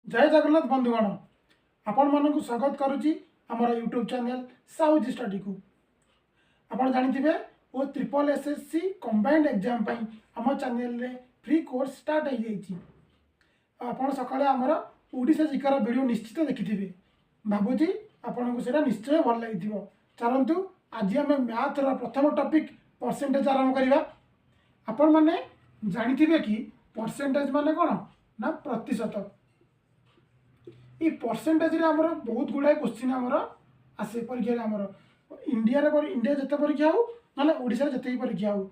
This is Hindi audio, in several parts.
जय जगन्नाथ बंधुगण आपण मानक स्वागत करुच्ची आमर यूट्यूब चैनल साउथ स्टडी को आपण जानिथिबे ओ ट्रिपल एसएससी कंबाइंड एग्जाम पई आम चैनल रे फ्री कोर्स स्टार्ट हो जाइए। आपण सकाळे आमर ओडिशा जिकार वीडियो निश्चित देखिथिबे भाबुची आपण को सेटा निश्चय भल लागिथिबो। चलंतु आज आम मैथ रो प्रथम टॉपिक परसेंटेज आरंभ करिबा। आपण माने जानिथिबे कि परसेंटेज माने कोन ना प्रतिशत। ये परसेंटेज रे हमर बहुत गुड़ाए क्वेश्चन हमर आसे परीक्षा हमर इंडिया रे इंडिया जते परीक्षा हो ना ओडिसा रे जते परीक्षा हो।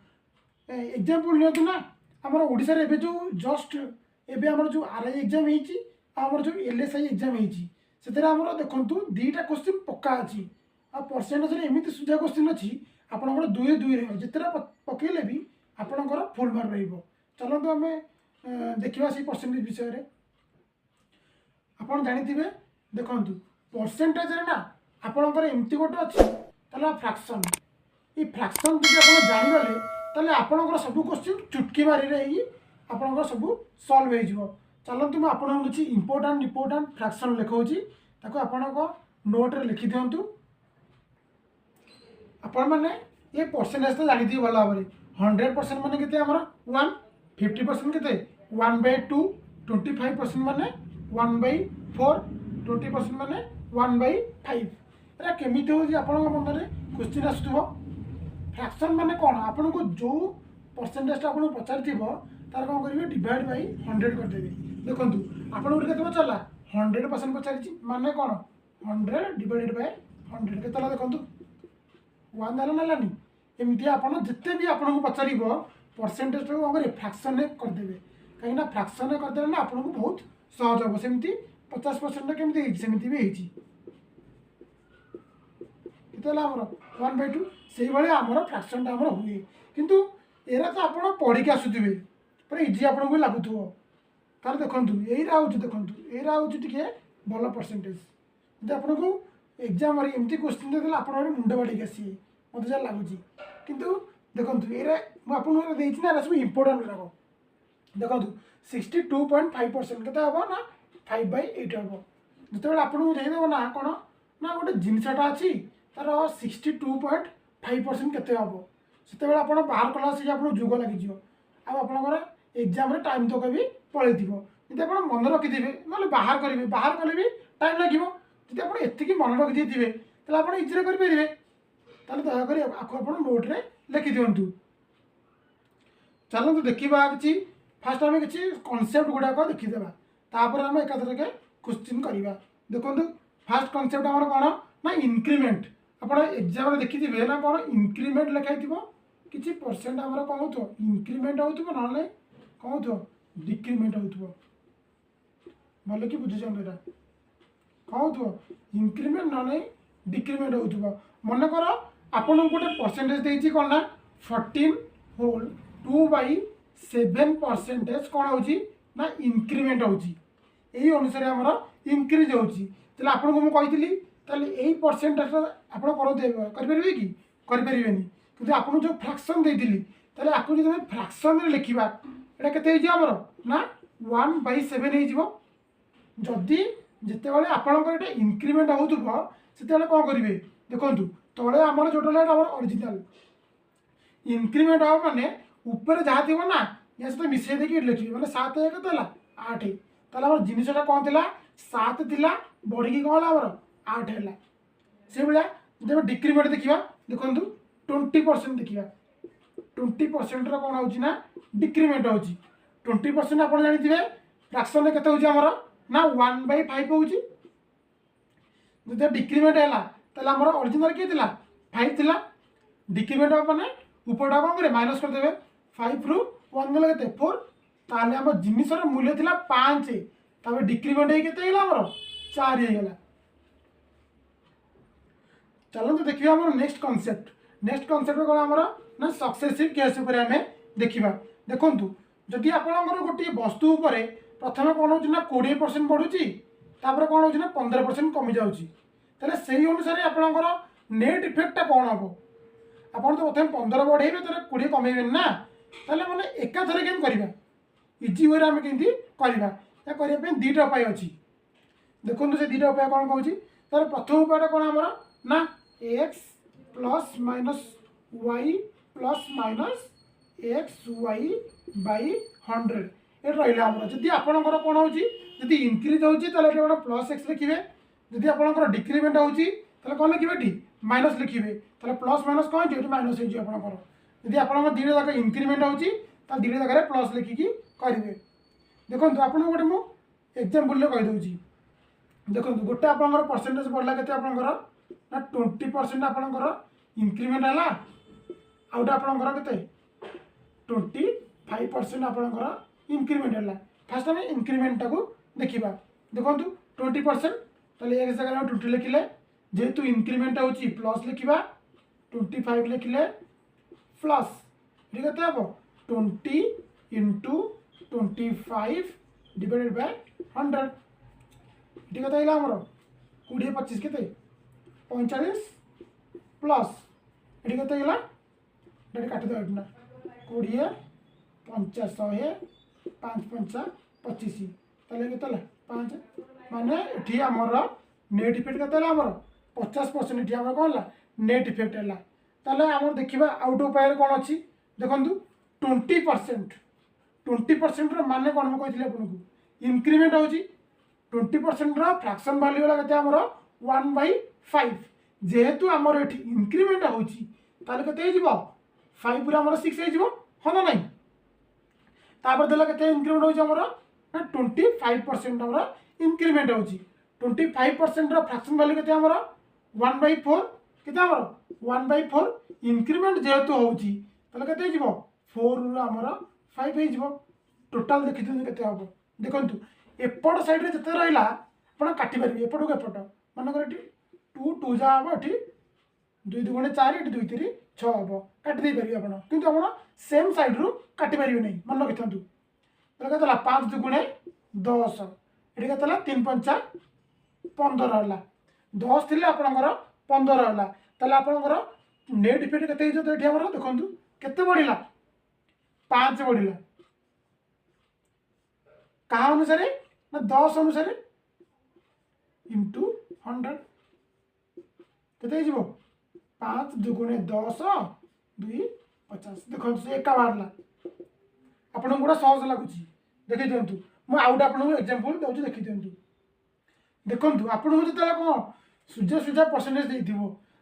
एग्जांपल नियतु ना हमर ओडिसा रे एबे जो जस्ट एबे हमर जो आरआई एग्जाम हेची हमर जो एलएसआई एग्जाम हेची सेतेरा हमर देखंतु दीटा क्वेश्चन पक्का अछि आ परसेंटेज रे एमिति सुजा क्वेश्चन अछि आपनकर 2 2 रे जतेरा पकेले भी आपनकर फुल मार्क रहइबो। चलंतु हमें देखिबा से परसेंटेज विषय रे। आपन जानिथिबे देखंतु परसेंटेज रे ना आपनकर एमती गोटे अछि तला फ्रैक्शन। ई फ्रैक्शन जदि आपन जानि गले तले आपनकर सब क्वेश्चन चुटकी मारी रे ही आपनकर सब सॉल्व हो जिवो। चलंतु म आपन କିଛି इंपोर्टेंट फ्रैक्शन लिखौछि ताको आपनको नोट रे लिखि दियंतु। आपन माने ये परसेंटेज तो जानि दियो भला भाबरे 100% माने केते हमर 1 50% केते 1/2 25% माने 1/4 20% माने 1/5 एरा केमिति हो जे आपन मन रे क्वेश्चन आसुथबो। फ्रैक्शन माने कोन आपन को जो परसेंटेज आपन पचार थिबो तार कोन करिवे डिवाइड बाय 100 कर देबे। देखंतु आपन उठे केते चला 100% पचारछि माने कोन 100 डिवाइडेड बाय 100 केतला देखंतु 1 दाला नालानी एमिति आपन जत्ते भी आपन को पचारिबो परसेंटेज को अगर फ्रैक्शन ने कर देबे काहे ना फ्रैक्शन ने कर देले ना आपन को बहुत सहज हम सेमती 50% केमती सेमती भी होती आमर 1/2 से भाई आमर फ्रैक्शन आमर हुए किंतु एरा तो आप पढ़ी के आसुवे पूरा इजी आपन को लगुव तार देखूँ यहीरा हूँ देखूँ यहीरा हूँ टे भल परसेंटेज जब आपन को एग्जाम एमती क्वेश्चन देते आप मुंड बाड़ी आसिए मत जहाँ लगुच कितु देखूँ ये मुझे ना सब इम्पोर्टाट गुड़ाक देखूँ 62.5% के हम ना 5/8 हम जो आपको देदेव ना कौन ना गोटे जिनसटा अच्छी तार 62.5% के हम से आप बाहर कला से आप जुग लगे आपर एग्जाम टाइम तक भी पलि जी आप मन रखिथे ना बाहर करेंगे बाहर कले भी टाइम लगे जी आप मन रखी थे तो आप इजी करेंगे दयाकोरी आपको आप नोट्रे लिखि दिंतु। चलते देखा कि फास्ट आम कि कनसेप्ट गुड़ाक देखीदेवा तापर आम एकाधरके क्वेश्चन करवा। देखो फास्ट कनसेप्ट आम कौन ना इंक्रीमेंट आप एग्जाम देखिए ना कौन इंक्रीमेंट लिखाई कि परसेंट आम कौन हो इंक्रीमेंट हो ना कौन हो डिक्रीमेंट हो भले कि बुझे यहाँ कौन हो इंक्रीमेंट ना डिक्रीमेंट हो मन कर आपन गोटे परसेंटेज देती कौन ना 14/2/7% कौन हो ना इंक्रीमेंट होई अनुसार आमर इंक्रीज होती आपको मुझे यही परसेंटेज आप करेंगे कि करें कि आपको जो फ्रैक्शन देती आपको जो फ्रैक्शन लिखा यहाँ केमर ना 1/7 जदि जिते बड़े आपंकर इंक्रीमेंट होते कौन करेंगे देखो तले आमर जो ओरिजिनल इंक्रीमेंट हम माने ऊपर जहाँ थी ना या सहित मिसई देखिए लिखिए मैंने 7 1 8 ताल जिनसा कौन थी 7 थी बढ़ी कौन है 8 है से भाया जब डिक्रीमेंट देखा देखो 20% देखा 20% कौन हो डिक्रीमेंट हो 20% आप जानते फ्रैक्शन के ना 1/5 हो डिक्रीमेंट है आमर ओरिजिनल किए 5 थी डिक्रीमेंट मैंने ऊपरटा कौन करें माइनस करदे 5 रु 1 गले के 4 ताल आम जिनसर मूल्य थी 5 तब डिक्रीमेंट होमर 4 होगा। चलते देखिए आम नेक्स्ट कनसेप्ट कौन आमर ना सक्सेसिव केस आम देखा। देखूँ जदि आपंकर गोटे वस्तु उपर प्रथम कौन हो 20% बढ़ुची तापर कौन हो 15% कमी जाऊँगी तेल से अनुसार आपंकर नेट इफेक्टा कौन हम आप तो प्रथम 15 बढ़ेबे तो 20 कमेबे ना ताले मैंने एकाथर केम करवा इजी वे आम कमी करने दुईटा उपाय अच्छी देखो से दुटा उपाय कौन कौन तार प्रथम उपायटा कौन आमर ना X plus minus Y plus minus X Y by 100 ये रहा आमर जदि आपंकर कौन हो इनक्रिज हो प्लस एक्स लिखे जदि आपंकर डिक्रिमेंट हो कौन लिखे माइनस लिखे प्लस माइनस कौन हो माइनस होकर जदि आप दुटा जाक इनक्रिमेंट हो दुटा जगह प्लस लिखिकी करेंगे देखो आपको गोटे मुझे एक्जामपल कहीदे देखो गोटे आप परसेंटेज बढ़ला के आपंकर ना 20% आपंकर इनक्रिमेंट है आउटा आपंकर के 25% आपंकर इनक्रिमेंट है फास्ट आम इनक्रिमेंट को देखा देखो 20% ताले एक जगह 20 लिखिले जेहेतु इनक्रिमेंट हो प्लस लिखा 25 लिखिले प्लस ये के हम 20 इंटू 25 डिवाइडेड बाय 100 ये कत आमर 20 25 के 45 प्लस ये कत काटिदेवा ना 20 50 100 5 5 25 ताले के 5 माने ये आमर नेट इफेक्ट के आमर 50% ये कौन है नेट इफेक्ट है ताले आमर देखा आउट उपाय कौन अच्छी देखो 20% माने कौन मैं कही आपको इनक्रिमेंट हो 20% फ्रैक्शन वैल्यू है आमर 1/5 जेहेतु आमर ये इनक्रिमेंट हो 5 आमर 6 हाँ ना नहीं तापर देला के इनक्रिमेंट हो 25% आमर इनक्रिमेंट हो 25% फ्रैक्शन वैल्यू के आमर 1/4 के आमर 1/4 इनक्रिमेंट जेहेतु हो 4 रु आमर 5 हो टोटाल देखी के हम देखो एपट साइड जिते रहा आप काटिपारे एपट को एपट मानक 2 2 जा हम ये 2 2 गुणे 4 ये 2 3 6 हम काटिदे पारे आप कितु आप सेम साइड रू काटिपारे नहीं मन रखी था 5 2 गुणे 10 ये के 3 5 15 है 10 थी आपंकर 15 है ताले आपंकर नेट इफेक्ट के देखो केते बढ़ला 5 बढ़ला क्या अनुसार ना 10 अनुसार इंटू 100 के 5 दुगुणे 10 2 50 देखो एका बाहर आपन गोटा सहज लगुच देखी दिंतु मुझे आउट आपको एक्जामपल दूसरी देखी दिंतु देखो आपको जो कौन सूझा सूझा परसेंटेज देते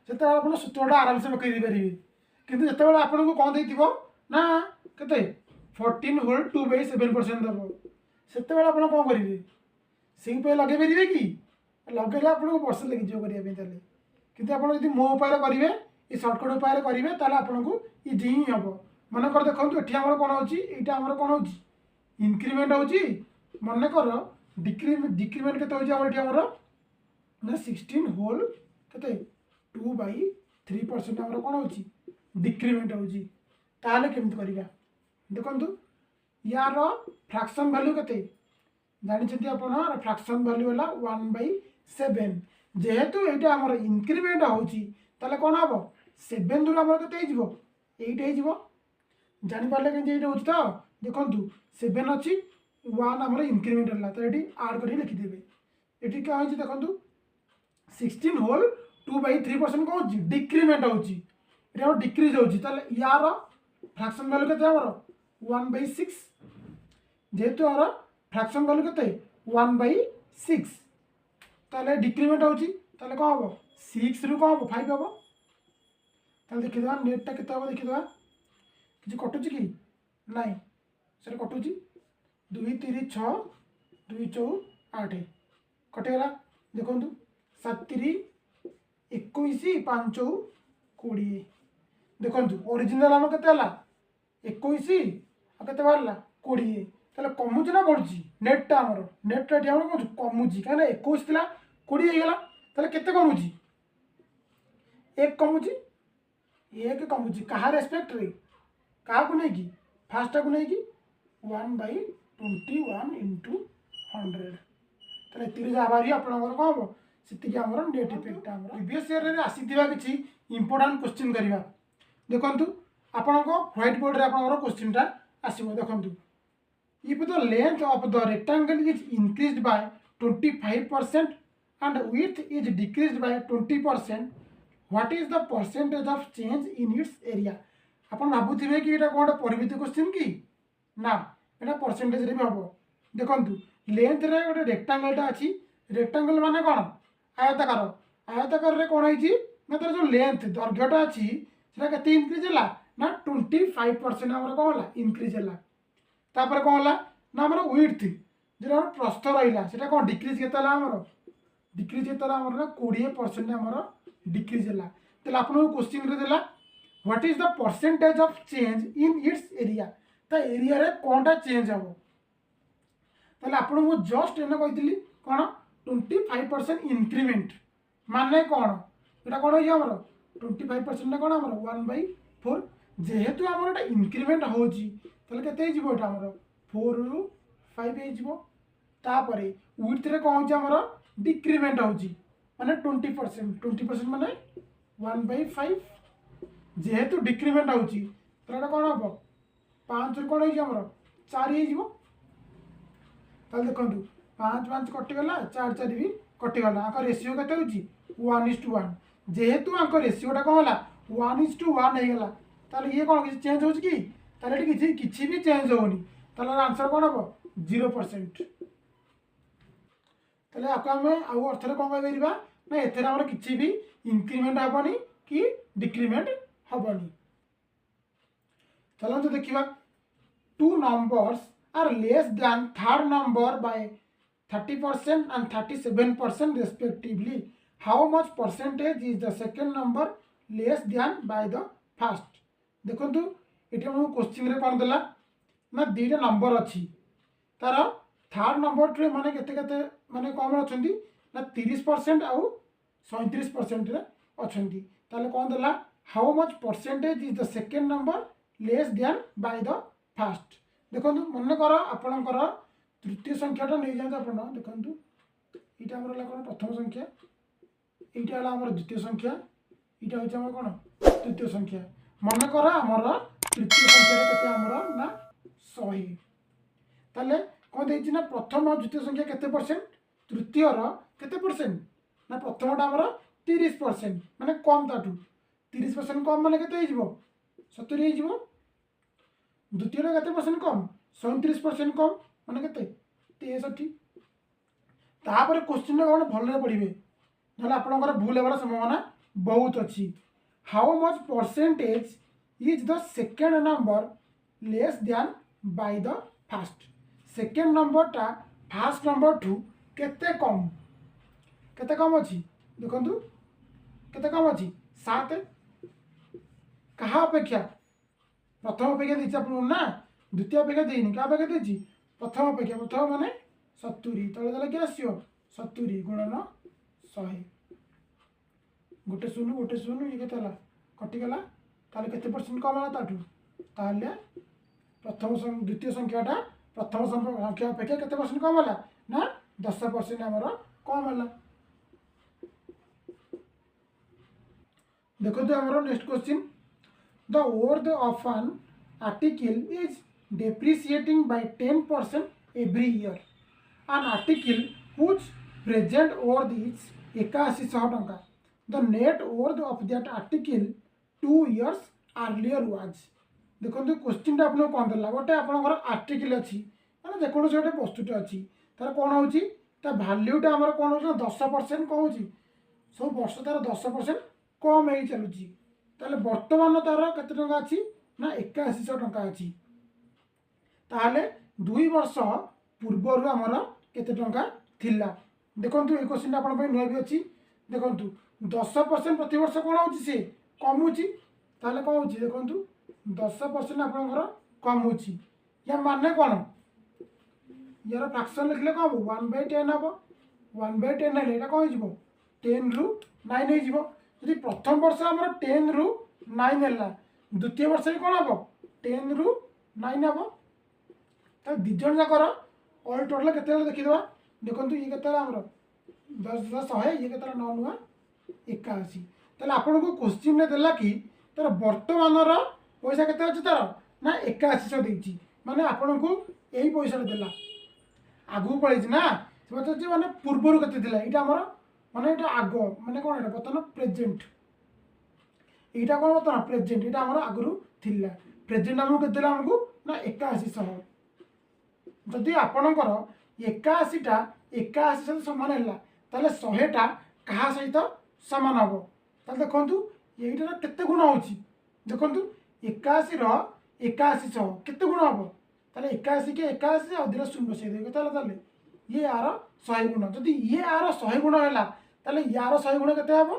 से आप सूत्रटा आराम से पकई पारे कि जिते आपको कौन दे ना के 14 होल 2/7% दब से आप कौन करेंगे से लगे पारे कि लगे आपको वर्ष लगे करने कि आप मो उपाय करेंगे ये सर्टकट उपाय करेंगे ताल आपको इजी ही हम मनकर देखो ये आम कौन होम कौन हो इनक्रिमेंट हो मनकर डिक्रिमेंट के ना 16 होल के 2/3% आम कौन हो डिक्रिमेंट हो ताहले केमती करवा देखो यार फ्रैक्शन वैल्यू के जानते आप फ्रैक्शन वैल्यू है 1/7 जेहेतु ये आम इनक्रिमेंट हो कौन हम 7 दूर आम के 8 हो जापारे कि हो तो देखो 7 अच्छी 1 आम इनक्रिमेंट है तो ये आड कर लिखिदेवे ये क्या हो देखो 16 होल 2/3% कौन हो डिक्रिमेंट हो डिक्रिज हो यार फ्रैक्शन वैल्यू के 1/6 जेहेतु आम फ्रैक्शन वैल्यू के 1/6 ताले डिक्रिमेंट हो कौन हम 6 रु कौन हम 5 हम ताले देखीदा नेटा के देखीदा कि कटुच कि नाई सर कटुच 2 3 6 2 4 8 कटिगला देखो 7 3 21 5 20 देखो ओरिजिनल आम के 21 के बाहर 20 ताले कमुच ना बढ़ुची नेटा आमर नेटा ये आम कौन कमुची कहीं 21 थी 20 होगा ताले केते कमुची 1 कमुची 1 कमुची कहा रेस्पेक्ट रे क्या नहीं फास्ट को नहीं 1/21 इंटू 100 ताले तीर जहाँ बाहरी आपंकर कौन हम से आम नेट इफेक्ट आम प्रीवियस ईयर आसी कि इंपोर्टाट क्वेश्चन करवा देखु आपण व्हाइट बोर्ड रे आप क्वेश्चनटा आसो देखो if the length of the rectangle is increased by 25% and width is decreased by 20%, what is the percentage of change in its area? ଆପଣ ଭାବୁଥିବେ କି ଏଇଟା କ'ଣ ଗୋଟେ ପରିମିତ କ୍ୱେଶ୍ଚିନ୍ କି? ନା, ଏଇଟା ପରସେଣ୍ଟେଜରେ ବି ହେବ। ଦେଖନ୍ତୁ ଲେନ୍ଥରେ ଗୋଟେ ରେକ୍ଟାଙ୍ଗଲଟା ଅଛି। ରେକ୍ଟାଙ୍ଗଲ ମାନେ କ'ଣ? ଆୟତାକାର। ଆୟତାକାରରେ କ'ଣ ହେଇଛି ନା ତାର ଯେଉଁ ଲେନ୍ଥ ଦୈର୍ଘ୍ୟଟା ଅଛି ସେଟା କେତେ ଇନକ୍ରିଜ୍ ହେଲା ନା 25% ଆମର କ'ଣ ହେଲା ଇନକ୍ରିଜ୍ ହେଲା। ତାପରେ କ'ଣ ହେଲା ନା ଆମର ୱିଡ୍ଥ ଯେଉଁଟା ଆମର ପ୍ରସ୍ଥ ରହିଲା ସେଟା କ'ଣ ଡିକ୍ରିଜ୍ କେତେ ହେଲା ଆମର? ଡିକ୍ରିଜ୍ କେତେ ହେଲା ଆମର ନା 20% ଆମର ଡିକ୍ରିଜ୍ ହେଲା। ତାହେଲେ ଆପଣଙ୍କୁ କ୍ୱେଶ୍ଚିନ୍ରେ ଦେଲା what is the percentage of change in its area. ତା ଏରିଆରେ କ'ଣଟା ଚେଞ୍ଜ ହେବ? ତାହେଲେ ଆପଣଙ୍କୁ ଜଷ୍ଟ ଏଇନା କହିଥିଲି କ'ଣ 25% ଇନକ୍ରିମେଣ୍ଟ ମାନେ କ'ଣ? ଏଇଟା କ'ଣ ହେଇଛି ଆମର 25% କ'ଣ ଆମର 1/4। ଯେହେତୁ ଆମର ଏଇଟା ଇନକ୍ରିମେଣ୍ଟ ହେଉଛି ତାହେଲେ କେତେ ହେଇଯିବ? ଏଇଟା ଆମର 4ରୁ 5 ହେଇଯିବ। ତାପରେ ୱିଡ୍ଥରେ କ'ଣ ହେଉଛି ଆମର ଡିକ୍ରିମେଣ୍ଟ ହେଉଛି ମାନେ 20% ମାନେ 1/5। ଯେହେତୁ ଡିକ୍ରିମେଣ୍ଟ ହେଉଛି ତାହେଲେ ଏଇଟା କ'ଣ ହେବ 5ରୁ କ'ଣ ହେଇଛି ଆମର 4 ହେଇଯିବ। ତାହେଲେ ଦେଖନ୍ତୁ 5 5 କଟିଗଲା, 4 4 ବି କଟିଗଲା। ଆଙ୍କ ରେସିଓ କେତେ ହେଉଛି 1:1। ଯେହେତୁ ଆଙ୍କ ରେସିଓଟା କ'ଣ ହେଲା 1:1 ହେଇଗଲା ତାହେଲେ ଇଏ କ'ଣ କିଛି ଚେଞ୍ଜ ହେଉଛି କି? ତାହେଲେ ଏଠି କିଛି ବି ଚେଞ୍ଜ ହେଉନି। ତାହେଲେ ଆନ୍ସର କ'ଣ ହେବ 0%। ତାହେଲେ ଆକୁ ଆମେ ଆଉ ଅର୍ଥରେ କ'ଣ କହିପାରିବା ନା ଏଥିରେ ଆମର କିଛି ବି ଇନକ୍ରିମେଣ୍ଟ ହେବନି କି ଡିକ୍ରିମେଣ୍ଟ ହେବନି। ଚାଲନ୍ତୁ ଦେଖିବା 2 numbers are less than third number by 30% and 37% respectively. How much percentage is the second number less than by the first? ଦେଖନ୍ତୁ ଏଠି ଆମକୁ କ୍ୱେଶ୍ଚିନ୍ରେ କ'ଣ ଦେଲା ନା ଦୁଇଟା ନମ୍ବର ଅଛି। ତାର ଥାର୍ଡ ନମ୍ବରଠୁ ମାନେ କେତେ କେତେ ମାନେ କମ୍ ଅଛନ୍ତି ନା 30% ଆଉ 37%ରେ ଅଛନ୍ତି। ତାହେଲେ କ'ଣ ଦେଲା how much percentage is the second number less than by the first. ଦେଖନ୍ତୁ ମନେକର ଆପଣଙ୍କର ତୃତୀୟ ସଂଖ୍ୟାଟା ନେଇଯାଆନ୍ତୁ। ଆପଣ ଦେଖନ୍ତୁ ଏଇଟା ଆମର ହେଲା କ'ଣ ପ୍ରଥମ ସଂଖ୍ୟା, এইটা হলো আমার দ্বিতীয় সংখ্যা, এইটা হচ্ছে আমার কোন তৃতীয় সংখ্যা। মনে করা আমার তৃতীয় সংখ্যাটা কেতে আমার না 100। তাহলে কোন দেইছি না প্রথম আর দ্বিতীয় সংখ্যা কেতে পারসেন্ট? তৃতীয়র কেতে পারসেন্ট না প্রথমটা আমার 30%, মানে কম তাঠু 30% কম মানে কেতে হয়ে যাব 70 হয়ে যাব। দ্বিতীয়টা কেতে পারসেন্ট কম 37% কম মানে কেতে 63। তারপরে কোশ্চিনটা কোন ভালরে পড়িবে নহলে আপনার ভুল হবার সম্ভাবনা বহুত অছি। How much percentage is the second number less than by the first? Second নম্বরটা ফার্স্ট নম্বর ঠু কেতে কম, কেতে কম অছি দেখুন কেতে কম অছি 7। কাহা অপেক্ষা? প্রথম অপেক্ষা দিয়েছি আপনার না, দ্বিতীয় অপেক্ষা দিইনি, কাহা অপেক্ষা দিয়েছি প্রথম অপেক্ষা। প্রথম মানে 70, তলে তাহলে কি আসিও 70 গুণন 100। গোটে শূন্য গোটে শূন্য ইয়ে কেতে হল কটিগলা, তাহলে কেতে परसेंट কম হল তাঠু? তাহলে প্রথম দ্বিতীয় সংখ্যাটা প্রথম সংখ্যা অপেক্ষা কেতে परसेंट কম হল না 10% আমার কম হল। দেখো তো আমার next question, the worth of an article is depreciating by 10% every year. An article whose present worth is 8100 टंका, the net worth of that article 2 years earlier was। देखो क्वेश्चन टा आपन कोन देला गोटे आपनकर आर्टिकल अछि माने जे कोनो गोटे वस्तुटा अछि तार कोन होची ता वैल्यूटा हमर कोन होची 10% कोन होची सब वर्ष तार 10% कम हेई चलुची। ताले वर्तमान तार केते टंका अछि ना 8100 टंका अछि। ताले 2 वर्ष पूर्वरु हमर केते टंका थिला। देखंतु ए क्वेश्चन आपन पे नुवा भी अछि। देखंतु 10% प्रति वर्ष कोन होची से कम होची, ताले कोन होची देखंतु 10% आपनकर कम होची। या माने कोन यार फ्रैक्शन लिखले कोन 1/10 हबो। 1/10 हेले एटा कोन हिजबो 10 रु 9 हे जिवो। यदि प्रथम वर्ष हमर 10 रु 9 हेला, द्वितीय वर्ष कोन हबो 10 रु 9 हबो। त दिजन जाकर ऑल टोटल केते देखि दवा। देखंतु ये केते हमर 10 10 100 ये केते 9 9 81। ताले आपन को क्वेश्चन ने देला कि तार वर्तमान रो पैसा केते अछि तार ना 8100 देछि, माने आपन को एही पैसा देला। आगु पळैछि ना से पचार माने पूर्वर के आमर माने ये आग माने कौन ये बर्तमान प्रेजेंट यहाँ कौन बर्तमान प्रेजेंट यहाँ आमर आगुरी थिला प्रेजेंट आमको के आमको ना 8100 जदि आपणकर 81टा 81 सहित सामान है ताले 100टा क्या सहित सामान हम ताले देखु यहीटार केते गुण हो देखु 81 8100 केते गुण हम ताले 81 के 81 और 2 शून्य बसई देवे ताले ये यार 100 गुण जदि ये यार 100 गुण है ताले यार 100 गुण केते हम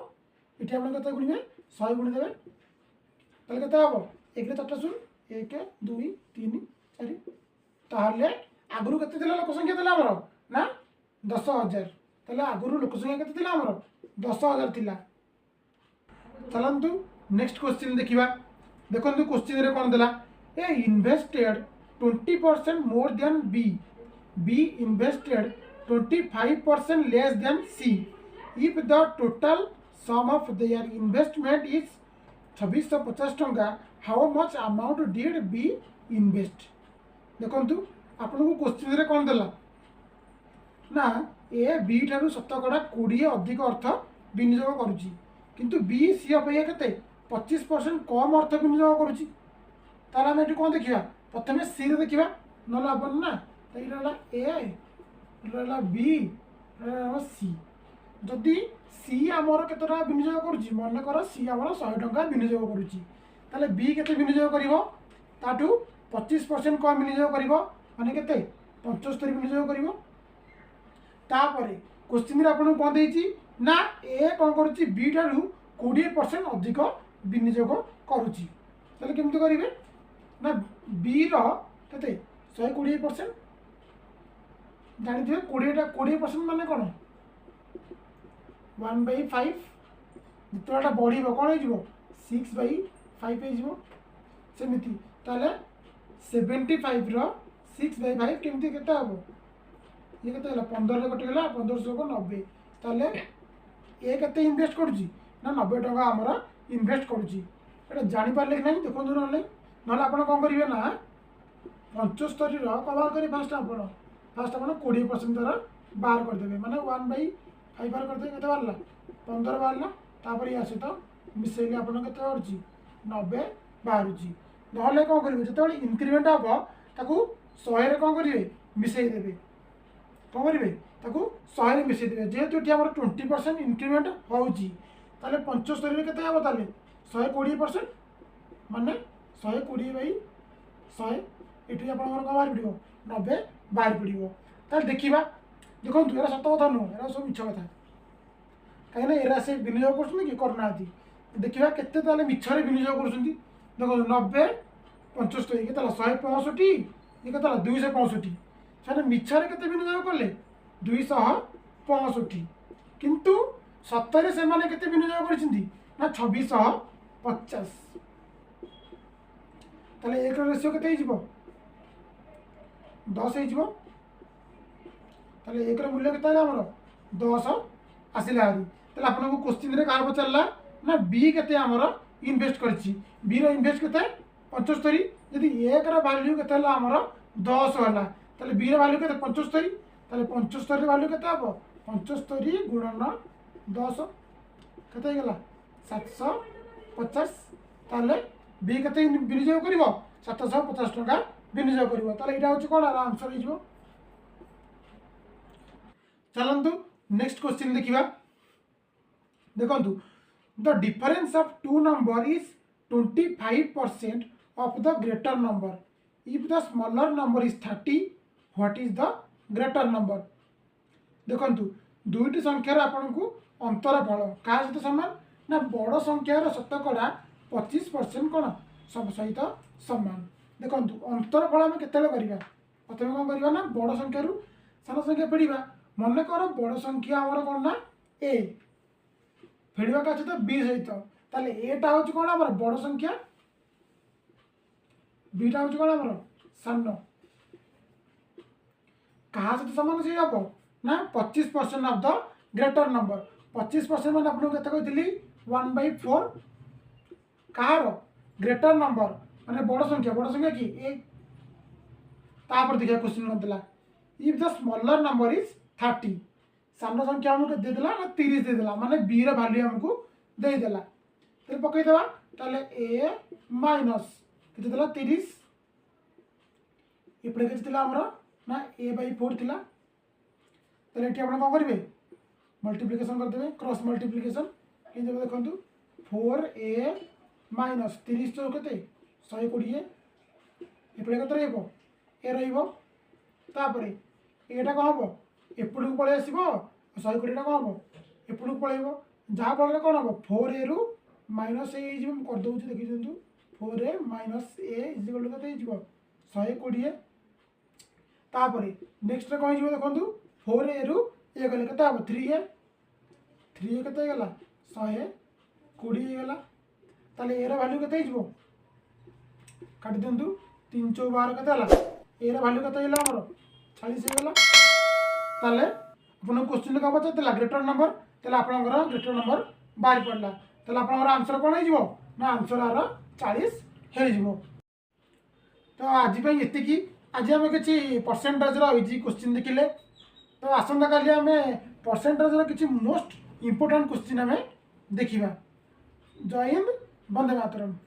ये आप केते गुणिबे 100 गुण देवे ताले केते हम 1 रे 4टा शून्य 1 2 3 4 ताहले आगुरी के लोक संख्या था आमर ना 10,000 ताले आगुरी लोक संख्या के आमर 10,000 थिला चलतु नेक्स्ट क्वेश्चन देखा देखो क्वेश्चन रे कौन देला A invested 20% more than B invested 25% less than C if the total sum of their investment is 2650 टंका how much amount did B invest देखु आपन को क्वेश्चन रे कौन देला ना ए बी ठारू शतकड़ा 20 अधिक अर्थ विनियोग करुच्ची किंतु बी सी अपेक्षा केते 25% कम अर्थ विनियोग करुच्ची ताला हम एठी कौन देखिबा प्रथमे सी रे देखिबा नला अपन ना तो इटा ला ए इटा ला बी इटा सी जदि सी आमर केते टका विनियोग करुच्ची मन कर सी आमर 100 टका विनियोग करुच्ची ताले बी केते विनियोग करिवो ताठू 25% कम विनियोग करिवो माने केते 75 विनियोग करिवो तापरे क्वेश्चन रे आपन कोन देछि ना ए कोन करूछि बी ठारू 20% अधिक विनियोग करूछि ताले केमति करिवे ना बी रो केते 120% जानि दियो 20% माने कोन 1/5 जितोटा बढ़िबो कोन हे जिवो 6/5 हे जिवो सेमिति ताले 75 रो 6/5 केमती केते हम ये केते 15 रे कटि गला 1500 को 90 ताले ए केते इन्वेस्ट करूची ना 90 टका हमरा इन्वेस्ट करूची एटा जानि पारले कि नहीं देखो ना आपण कोन करिवे ना 75 रो कवर करी फर्स्ट आपण 20% द्वारा बाहर कर देबे माने 1/5 बाहर कर दे केते बारला 15 बारला तापर या से तो मिसेले आपण केते बारची 90 बाहरुची नहले कोन करिवे जतबे इंक्रीमेंट हबो ताकू 100 रे कोन करिवे मिसेई देबे कोन करिवे ताकू 100 रे मिसेई देबे जेहेतु एटी हमर 20% इंक्रीमेंट होउची ताले 75 रे केते हबो ताले 120% माने 120/100 एटी आपण कोन बाहर पड़िबो 90 बाहर पड़िबो ताले देखिबा देखो एरा सत कथा नु एरा सब मिछ कथा काहे ना एरा से विनियोग करछन कि करना आदि देखिबा केते ताले मिछ रे विनियोग करछन देखो 90 75 के 165 ये के 265 से मिछरे के विनियोग कले 265 किंतु सतरे से माने केते विनियोग करछिंदी ना 2650 ताले एक रेशियो केते ही जीवो 10 ही जीवो ताले एक रे मूल्य केते हमर 10 आसिला हारी ताले आपन को क्वेश्चन रे कार पचरला ना बी केते हमर इन्वेस्ट करछि बी रो इन्वेस्ट केते 75 यदि एक रा वैल्यू केते हला हमर 10 हला ताले बी रा वैल्यू केते 75 ताले 75 रे वैल्यू केते हबो 75 गुणन 10 केते गेला 750 ताले बी केते विनियोग करिवो 750 टका विनियोग करिवो ताले इटा होची कोन आंसर हो जिवो चलंतु नेक्स्ट क्वेश्चन देखिबा देखंतु the difference of two number is 25% of the greater number if the smaller number is 30 what is the greater number देखंतु दुईटी संख्यार आपन को अंतरफल का सहित समान ना बड़ संख्यार शतकड़ा 25% कोन सब सहित समान देखंतु अंतरफल हम केतेले करिवा प्रथमे कोन करिवा ना बड़ संख्यारू सान संख्या फेड़िबा मन कर बड़ संख्या हमर कोन ना ए फेड़िबा का सहित बी सहित ताले एटा होची कोन हमर बड़ संख्या बीटा होची कोन हमर सानो कहा सहित समान से हबो ना 25% ऑफ द ग्रेटर नंबर 25% माने आपन केते कहतिली 1/4 कहार ग्रेटर नंबर माने बड़ संख्या की एक तापर देखिया क्वेश्चन नतला if the smaller number is 30 सान संख्या आमको देदेला ना 30 देदेला माने बी रा वैल्यू हमको देदेला तो पकई देबा ताले ए माइनस केते देला 30 इपड़े केते थिला हमरो ना a/4 थिला ताले एठी आपण कोन करिवे मल्टीप्लिकेशन कर देबे क्रॉस मल्टीप्लिकेशन ए देबे देखंतु 4a माइनस 30 तो केते 120 इपड़े केते रहइबो ए रहइबो तापरे एटा को हबो एपड़ को पळे आसीबो 120 टा को हबो एपड़ को पळेबो जहा फल कोन हबो 4a रु माइनस ए जिम कर दउ छी देखि जंतु 4a minus a is equal to केते जिवो 120 तापरे नेक्स्ट रे कोन जिवो देखंतु 4a रु ए गले केते हबो 3a 3a केते गला 120 गला ताले ए रा वैल्यू केते जिवो काट दियंतु 3 4 12 केते हला ए रा वैल्यू केते हला हमरो 40 गला ताले अपन क्वेश्चन का पचारला ग्रेटर नंबर ताले आपनकर ग्रेटर नंबर बाहर पड़ला ताले आपनकर आंसर कोन हो ना आंसर आर 40 हे जिवो तो आज पे एति की आज हम किछि परसेंटेज रो इजी क्वेश्चन देखिले तो आसंता काली हमें परसेंटेज रो किछि मोस्ट इंपोर्टेंट क्वेश्चन हमें देखिबा जय हिंद वंदे मातरम।